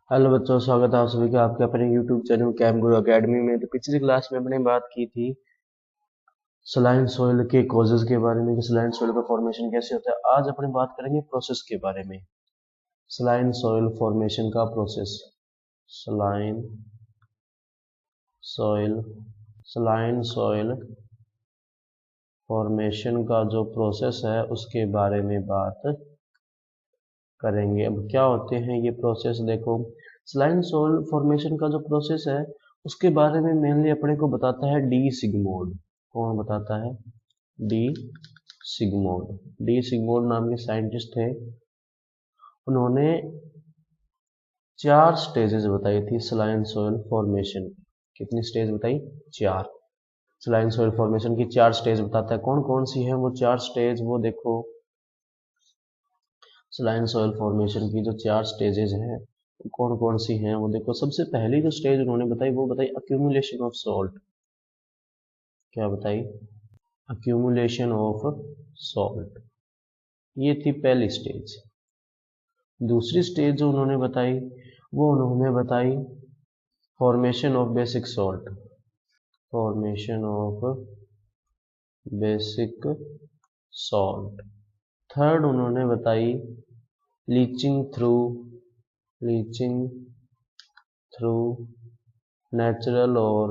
Hello बच्चों, स्वागत है आप सभी का आपके अपने YouTube चैनल कैम गुरु एकेडमी में। तो पिछली क्लास में हमने बात की थी सलाइन सोइल के कॉजेज के बारे में कि सलाइन सोइल का फॉर्मेशन कैसे होता है। आज अपने बात करेंगे प्रोसेस के बारे में, सलाइन सोइल फॉर्मेशन का process. Saline soil saline soil formation का जो प्रोसेस है उसके बारे में बात करेंगे। अब क्या होते हैं ये प्रोसेस, देखो सलाइन सोइल फॉर्मेशन का जो प्रोसेस है उसके बारे में मेनली अपने को बताता है डी सिग्मोंड। कौन बताता है? डी सिग्मोंड। डी सिग्मोंड नाम के साइंटिस्ट थे। उन्होंने 4 स्टेजेस बताई थी सलाइन सोइल फॉर्मेशन। कितनी स्टेज बताई? 4। सलाइन सोइल फॉर्मेशन की 4 स्टेज बताता है। कौन कौन सी है वो 4 स्टेज, वो देखो। सलाइन सॉइल फॉर्मेशन की जो 4 स्टेजेस हैं कौन कौन सी हैं वो देखो। सबसे पहली जो स्टेज उन्होंने बताई वो बताई अक्यूमुलेशन ऑफ सॉल्ट। क्या बताई? Accumulation of salt. ये थी पहली स्टेज। दूसरी स्टेज जो उन्होंने बताई वो उन्होंने बताई formation of basic salt. Formation of basic salt. Third उन्होंने बताई लीचिंग थ्रू नेचुरल और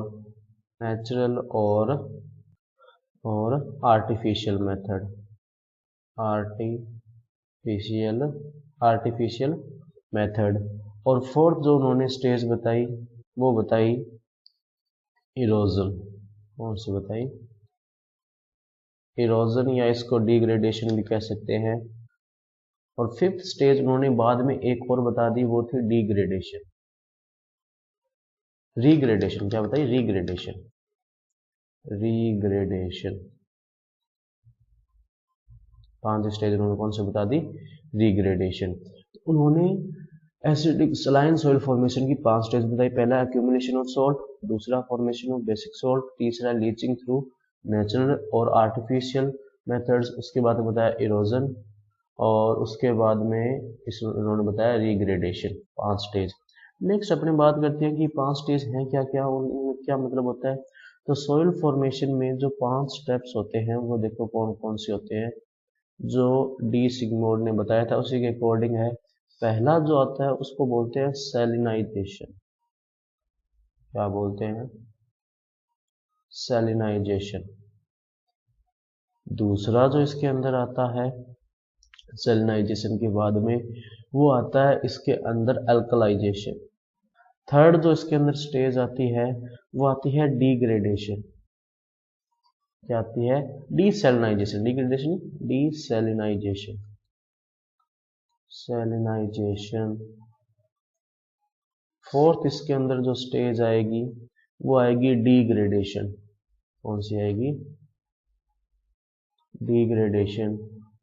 आर्टिफिशियल मेथड। और फोर्थ जो उन्होंने स्टेज बताई वो बताई इरोजन। कौन सी बताई? इरोजन, या इसको डिग्रेडेशन भी कह सकते हैं। और फिफ्थ स्टेज उन्होंने बाद में एक और बता दी, वो थी रीग्रेडेशन। क्या बताई? रीग्रेडेशन। 5 स्टेज उन्होंने कौन से बता दी? रीग्रेडेशन। उन्होंने एसिडिक सलाइन सॉइल फॉर्मेशन की 5 स्टेज बताई। पहला एक्यूमुलेशन ऑफ सॉल्ट, दूसरा फॉर्मेशन ऑफ बेसिक सॉल्ट, तीसरा लीचिंग थ्रू नेचुरल और आर्टिफिशियल मेथड्स, उसके बाद बताया इरोजन, और उसके बाद में उन्होंने बताया रीग्रेडेशन। 5 स्टेज। नेक्स्ट अपने बात करते हैं कि 5 स्टेज हैं क्या क्या, उनमें क्या मतलब होता है। तो सॉइल फॉर्मेशन में जो 5 स्टेप्स होते हैं वो देखो कौन कौन से होते हैं, जो डी सिग्मोंड ने बताया था उसी के अकॉर्डिंग है। पहला जो आता है उसको बोलते हैं सैलिनाइजेशन। क्या बोलते हैं? सैलिनाइजेशन। दूसरा जो इसके अंदर आता है सैलिनाइजेशन के बाद में वो आता है इसके अंदर अल्कलाइजेशन। थर्ड जो इसके अंदर स्टेज आती है वो आती है डिग्रेडेशन। क्या आती है? डीसैलिनाइजेशन। सैलिनाइजेशन। फोर्थ इसके अंदर जो स्टेज आएगी वो आएगी डिग्रेडेशन। कौन सी आएगी? डिग्रेडेशन।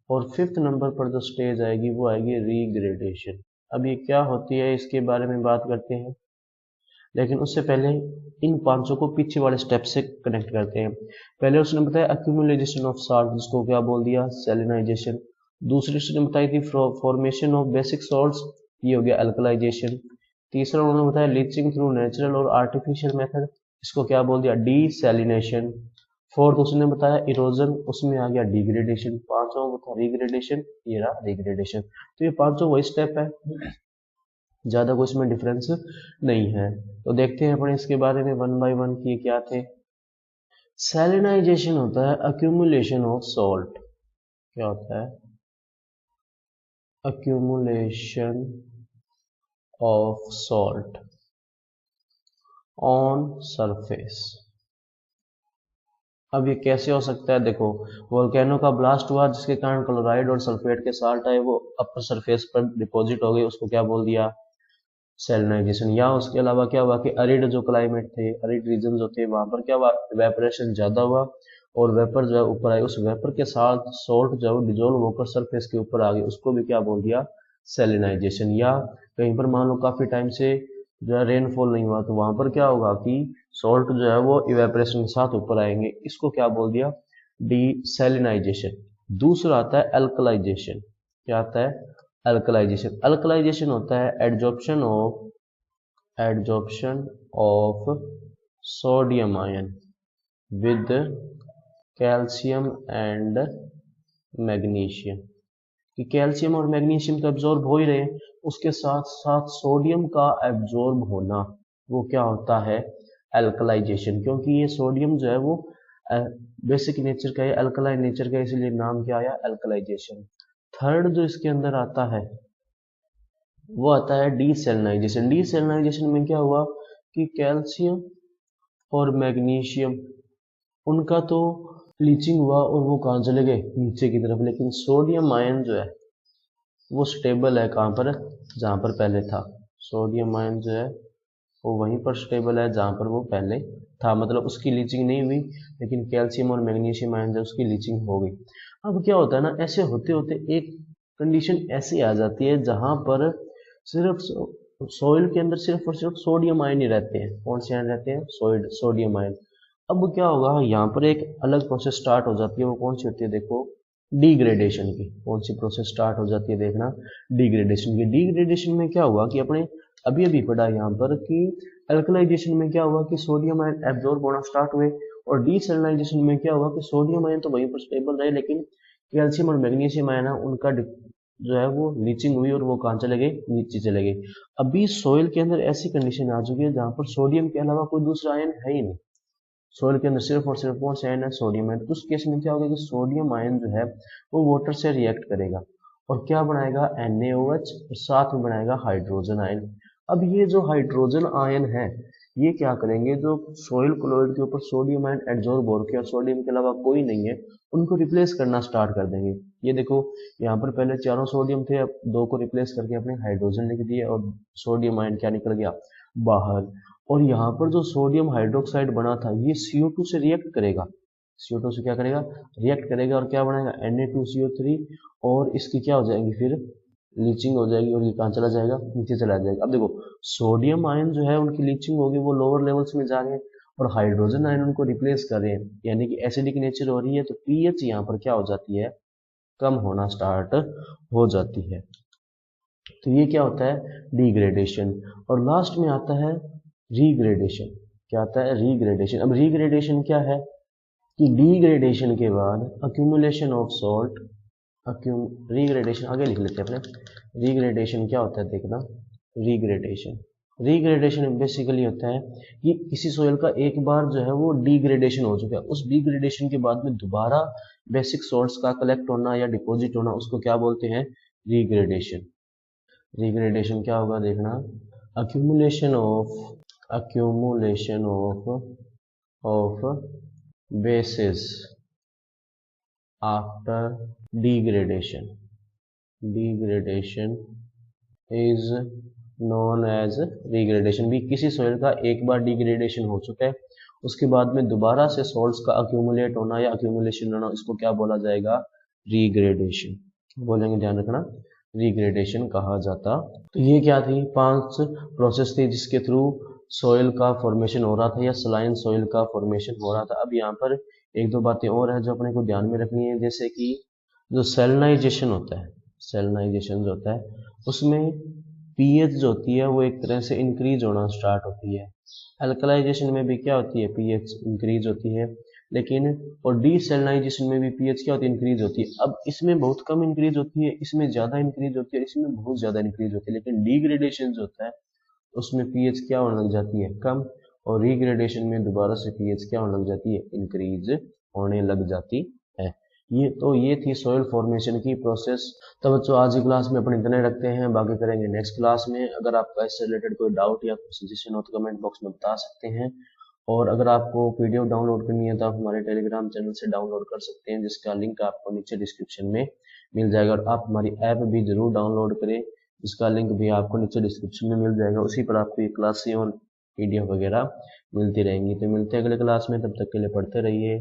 और फिफ्थ नंबर पर जो स्टेज आएगी वो आएगी रीग्रेडेशन। अब ये क्या होती है इसके बारे में बात करते हैं, लेकिन उससे पहले इन पांचों को पीछे वाले स्टेप से कनेक्ट करते हैं। पहले उसने बताया अक्यूमुलेशन ऑफ साल्ट, जिसको क्या बोल दिया? सैलिनाइजेशन। दूसरी उसने बताई थी फॉर्मेशन ऑफ बेसिक सॉल्ट्स, ये हो गया अल्कलाइजेशन। तीसरा उन्होंने बताया लीचिंग थ्रू नेचुरल और आर्टिफिशियल मेथड, इसको क्या बोल दिया? डीसैलिनेशन। फोर्थ उसने बताया इरोजन, उसमें आ गया डिग्रेडेशन। पांचों था रिग्रेडेशन, ये रहा डिग्रेडेशन। तो ये पांचों वही स्टेप है, ज्यादा कोई इसमें डिफरेंस नहीं है। तो देखते हैं अपने इसके बारे में वन बाय वन कि क्या थे। सैलिनाइजेशन होता है अक्यूमुलेशन ऑफ सॉल्ट। क्या होता है? Accumulation of salt on surface. अब ये कैसे हो सकता है? देखो, वोल्केनो का ब्लास्ट हुआ जिसके कारण क्लोराइड और सल्फेट के साल्ट आए, वो अपर सरफेस पर डिपॉजिट हो गए, उसको क्या बोल दिया? सैलिनाइजेशन। या उसके अलावा क्या हुआ कि अरिड जो क्लाइमेट थे, अरिड रीजन जो थे, वहां पर क्या हुआ? इवेपोरेशन ज्यादा हुआ और वेपर जो है ऊपर आई, उस वेपर के साथ सॉल्ट जो डिजोल्व होकर सरफेस के ऊपर आ गई, उसको भी क्या बोल दिया? सैलिनाइजेशन। या कहीं पर मान लो काफी टाइम से जो है रेनफॉल नहीं हुआ, तो वहां पर क्या होगा कि सॉल्ट जो है वो इवेपोरेशन के साथ ऊपर आएंगे, इसको क्या बोल दिया? डीसैलिनाइजेशन। दूसरा आता है अल्कलाइजेशन। क्या आता है? अल्कलाइजेशन होता है adsorption of adsorption of sodium ion with calcium and magnesium, कि कैल्शियम और मैग्नीशियम तो एब्जॉर्ब हो ही रहे हैं, उसके साथ साथ सोडियम का एब्जॉर्ब होना, वो क्या होता है, एल्कलाइजेशन, क्योंकि ये सोडियम जो है वो बेसिक नेचर का है, अल्कलाइन नेचर का, इसलिए नाम क्या आया, एल्कलाइजेशन। थर्ड जो इसके अंदर आता है वो आता है डीसेलिनाइजेशन। डीसेलिनाइजेशन में क्या हुआ कि कैल्शियम और मैग्नीशियम उनका तो लीचिंग हुआ और वो कहाँ चले गए, नीचे की तरफ, लेकिन सोडियम आयन जो है वो स्टेबल है कहाँ पर, जहाँ पर पहले था। सोडियम आयन जो है वो वहीं पर स्टेबल है जहाँ पर वो पहले था, मतलब उसकी लीचिंग नहीं हुई, लेकिन कैल्शियम और मैग्नीशियम आयन जो उसकी लीचिंग हो गई। अब क्या होता है ना, ऐसे होते होते एक कंडीशन ऐसी आ जाती है जहाँ पर सिर्फ सॉइल के अंदर सिर्फ और सिर्फ सोडियम आयन ही रहते हैं। कौन से आयन रहते हैं, सोडियम आयन। अब क्या होगा, यहाँ पर एक अलग प्रोसेस स्टार्ट हो जाती है, वो कौन सी होती है, देखो डिग्रेडेशन की। कौन सी प्रोसेस स्टार्ट हो जाती है, देखना डिग्रेडेशन की। डिग्रेडेशन में क्या हुआ कि अपने अभी अभी पढ़ा यहाँ पर कि अल्कलाइजेशन में क्या हुआ कि सोडियम आयन एब्जॉर्ब होना स्टार्ट हुए, और डीसैलिनाइजेशन में क्या हुआ कि सोडियम आयन तो वहीं पर स्टेबल रहे, लेकिन कैल्शियम और मैग्नीशियम आयन उनका जो है वो लीचिंग हुई और वो कहाँ चले गए, नीचे चले गए। अभी सोइल के अंदर ऐसी कंडीशन आ चुकी है जहाँ पर सोडियम के अलावा कोई दूसरा आयन है ही नहीं। सोइल के अंदर सिर्फ और सिर्फ कौन सा आयन है, सोडियम आयन। उस केस में क्या होगा कि सोडियम आयन जो है वो वाटर से रिएक्ट करेगा और क्या बनाएगा, NaOH, और साथ में बनाएगा हाइड्रोजन आयन। अब ये जो हाइड्रोजन आयन है ये क्या करेंगे, जो सोइल क्लोराइड के ऊपर सोडियम आयन एडजॉर्ब हो रखे और सोडियम के अलावा कोई नहीं है, उनको रिप्लेस करना स्टार्ट कर देंगे। ये देखो यहाँ पर पहले चारों सोडियम थे, अब दो को रिप्लेस करके अपने हाइड्रोजन लिख दिए और सोडियम आयन क्या निकल गया, बाहर। और यहाँ पर जो सोडियम हाइड्रोक्साइड बना था ये CO2 से रिएक्ट करेगा, CO2 से क्या करेगा, रिएक्ट करेगा, और क्या बनाएगा, Na2CO3, और इसकी क्या हो जाएगी फिर लीचिंग हो जाएगी, और ये कहाँ चला जाएगा, नीचे चला जाएगा। अब देखो सोडियम आयन जो है उनकी लीचिंग होगी, वो लोअर लेवल्स में जा रहे हैं, और हाइड्रोजन आयन उनको रिप्लेस कर रहे हैं, यानी कि एसिडिक नेचर हो रही है, तो पीएच यहाँ पर क्या हो जाती है, कम होना स्टार्ट हो जाती है। तो ये क्या होता है, डिग्रेडेशन। और लास्ट में आता है रीग्रेडेशन। क्या आता है, रीग्रेडेशन। अब रीग्रेडेशन क्या है कि डिग्रेडेशन के बाद अक्यूमुलेशन ऑफ सॉल्ट, रीग्रेडेशन आगे लिख लेते हैं अपने। रीग्रेडेशन क्या होता है, देखना रीग्रेडेशन। रीग्रेडेशन बेसिकली होता है कि किसी सोयल का एक बार जो है वो डिग्रेडेशन हो चुका है, उस डिग्रेडेशन के बाद में दोबारा बेसिक सॉल्ट्स का कलेक्ट होना या डिपॉजिट होना, उसको क्या बोलते हैं, रीग्रेडेशन। रीग्रेडेशन क्या होगा, देखना accumulation of bases after degradation is known as regradation। भी किसी सॉइल का एक बार डिग्रेडेशन हो चुका है, उसके बाद में दोबारा से सॉल्ट्स का अक्यूमुलेट होना या अक्यूमुलेशन होना, इसको क्या बोला जाएगा, रीग्रेडेशन बोलेंगे, ध्यान रखना, रीग्रेडेशन कहा जाता। तो ये क्या थी, 5 प्रोसेस थी जिसके थ्रू सॉइल का फॉर्मेशन हो रहा था या सलाइन सॉइल का फॉर्मेशन हो रहा था। अब यहाँ पर एक दो बातें और है जो अपने को ध्यान में रखनी है, जैसे कि जो सेलिनाइजेशन होता है, सेलिनाइजेशन जो होता है उसमें पीएच जो होती है वो एक तरह से इंक्रीज होना स्टार्ट होती है। अल्कलाइजेशन में भी क्या होती है, पीएच इंक्रीज होती है, लेकिन और डीसैलिनाइजेशन में भी पीएच क्या होती है, इंक्रीज होती है। अब इसमें बहुत कम इंक्रीज होती है, इसमें ज्यादा इंक्रीज होती है, इसमें बहुत ज्यादा इंक्रीज होती है। लेकिन डिग्रेडेशन जो होता है उसमें पीएच क्या होने लग जाती है, कम, और रिग्रेडेशन में दोबारा से पीएच क्या होने लग जाती है, इंक्रीज होने लग जाती है। ये थी सॉइल फॉर्मेशन की प्रोसेस। तो बच्चों आज की क्लास में अपन इतने रखते हैं, बाकी करेंगे नेक्स्ट क्लास में। अगर आपका इससे रिलेटेड कोई डाउट या सजेशन हो तो कमेंट बॉक्स में बता सकते हैं, और अगर आपको पीडीएफ डाउनलोड करनी है तो आप हमारे टेलीग्राम चैनल से डाउनलोड कर सकते हैं, जिसका लिंक आपको नीचे डिस्क्रिप्शन में मिल जाएगा। और आप हमारी ऐप भी जरूर डाउनलोड करें, इसका लिंक भी आपको नीचे डिस्क्रिप्शन में मिल जाएगा। उसी पर आपको ये क्लासें और पीडीएफ वगैरह मिलती रहेंगी। तो मिलते हैं अगले क्लास में, तब तक के लिए पढ़ते रहिए।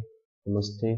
नमस्ते।